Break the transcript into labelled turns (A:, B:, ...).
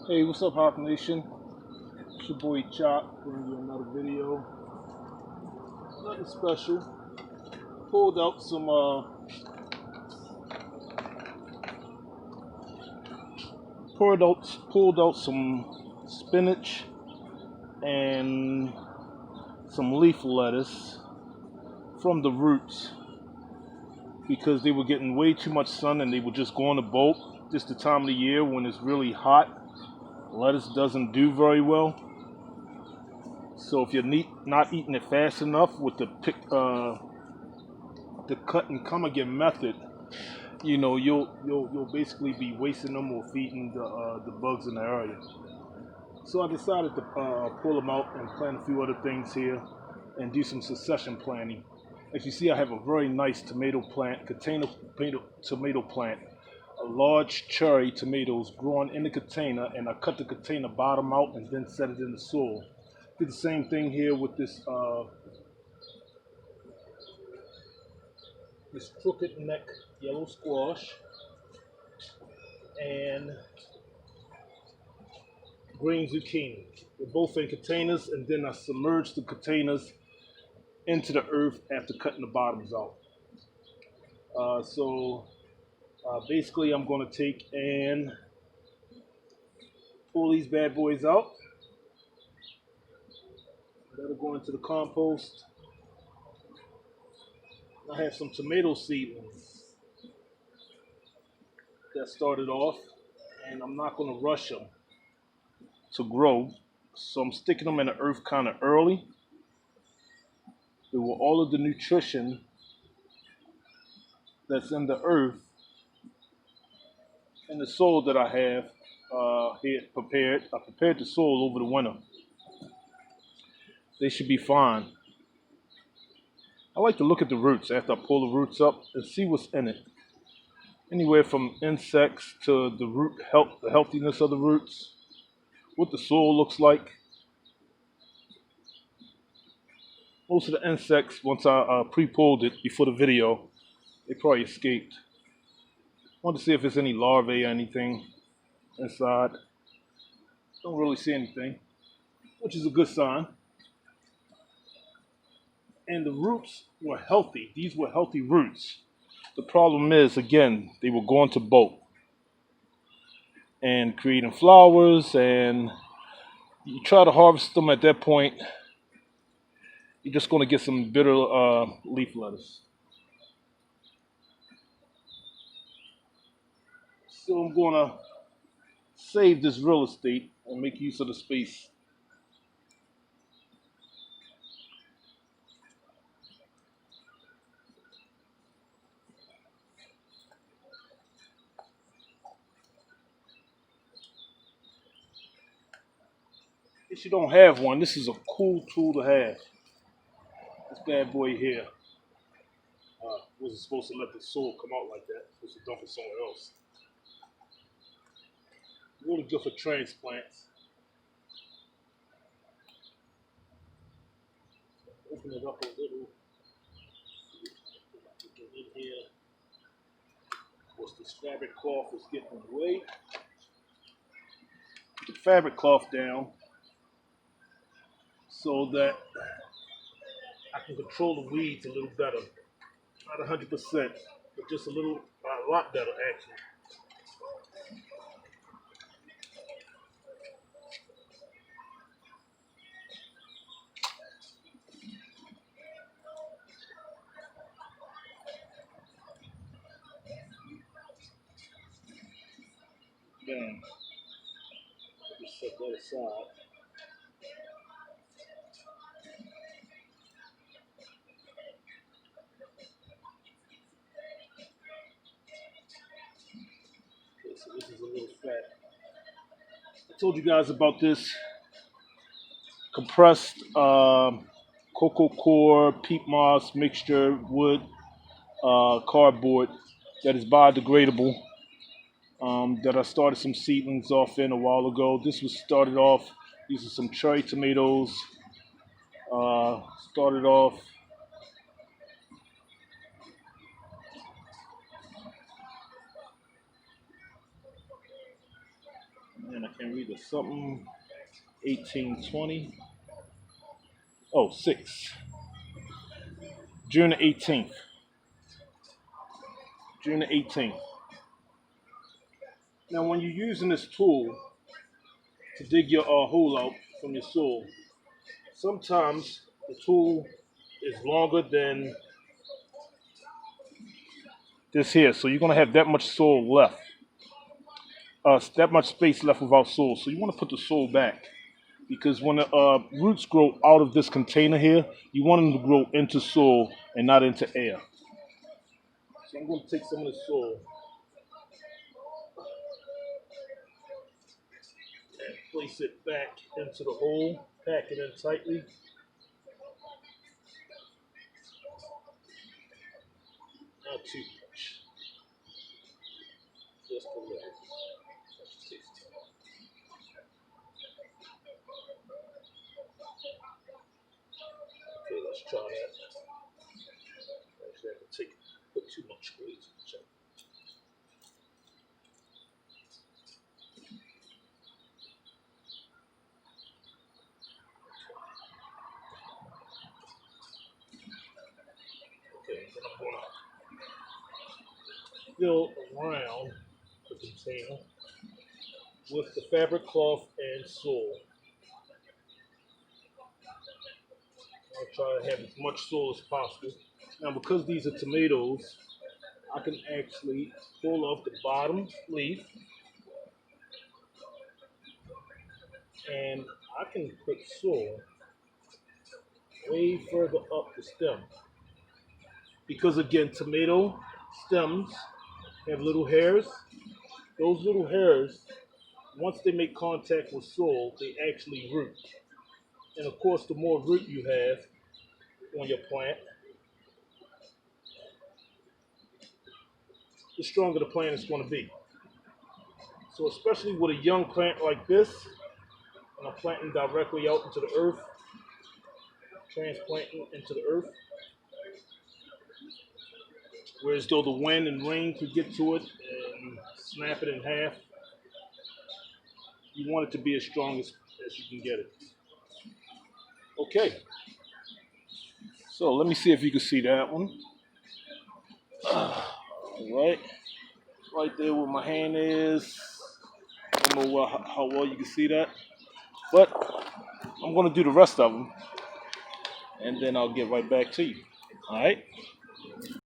A: Hey, what's up, Hawk Nation? It's your boy Chop, bringing you another video. Nothing special. Pulled out some, pulled out some spinach and some leaf lettuce from the roots because they were getting way too much sun and they were just going to bolt. Just the time of the year when it's really hot, lettuce doesn't do very well. So if you're not eating it fast enough with the cut and come again method, you'll basically be wasting them or feeding the bugs in the area. So I decided to pull them out and plant a few other things here and do some succession planting. As you see, I have a very nice tomato plant, tomato plant, a large cherry tomatoes growing in the container, and I cut the container bottom out and then set it in the soil. Did the same thing here with this crooked neck yellow squash and green zucchini. They're both in containers, and then I submerged the containers into the earth after cutting the bottoms out. Basically, I'm going to take and pull these bad boys out. That'll go into the compost. I have some tomato seedlings that started off, and I'm not going to rush them to grow. So I'm sticking them in the earth kind of early. They will all of the nutrition that's in the earth and the soil that I have here prepared. I prepared the soil over the winter. They should be fine. I like to look at the roots after I pull the roots up and see what's in it. Anywhere from insects to the root health, the healthiness of the roots, what the soil looks like. Most of the insects, once I pre-pulled it before the video, they probably escaped. I want to see if there's any larvae or anything inside. Don't really see anything, which is a good sign. And the roots were healthy. These were healthy roots. The problem is, again, they were going to bolt and creating flowers, and you try to harvest them at that point, you're just going to get some bitter leaf lettuce. So I'm going to save this real estate and make use of the space. If you don't have one, this is a cool tool to have. This bad boy here wasn't supposed to let the soil come out like that. Supposed to dump it somewhere else. Really good for transplants. Open it up a little. Get in here. Of course, this fabric cloth is getting in the way. Put the fabric cloth down so that I can control the weeds a little better. Not 100%, but just a lot better actually. Bam. Just set that aside. Okay, so this is a little fat. I told you guys about this compressed cocoa core, peat moss mixture, wood, cardboard that is biodegradable. That I started some seedlings off in a while ago. This was started off. These are some cherry tomatoes. Started off And I can't read the something. 1820. Oh, 6. June the 18th. June the 18th. Now, when you're using this tool to dig your hole out from your soil, sometimes the tool is longer than this here. So you're going to have that much soil left. That much space left without soil. So you want to put the soil back. Because when the roots grow out of this container here, you want them to grow into soil and not into air. So I'm going to take some of the soil and place it back into the hole, pack it in tightly. Not too much, just a little. Okay, let's try that. Actually, I can put too much weight. Okay, then I'm going to fill around the container with the fabric cloth and soil. I'll try to have as much soil as possible. Now, because these are tomatoes, I can actually pull off the bottom leaf and I can put soil way further up the stem. Because again, tomato stems have little hairs. Those little hairs, once they make contact with soil, they actually root. And of course, the more root you have on your plant, the stronger the plant is going to be. So especially with a young plant like this, and I'm planting directly out into the earth, transplanting into the earth, whereas though the wind and rain could get to it and snap it in half, you want it to be as strong as you can get it. Okay, so let me see if you can see that one. All right there where my hand is. I don't know how well you can see that, but I'm going to do the rest of them, and then I'll get right back to you. All right.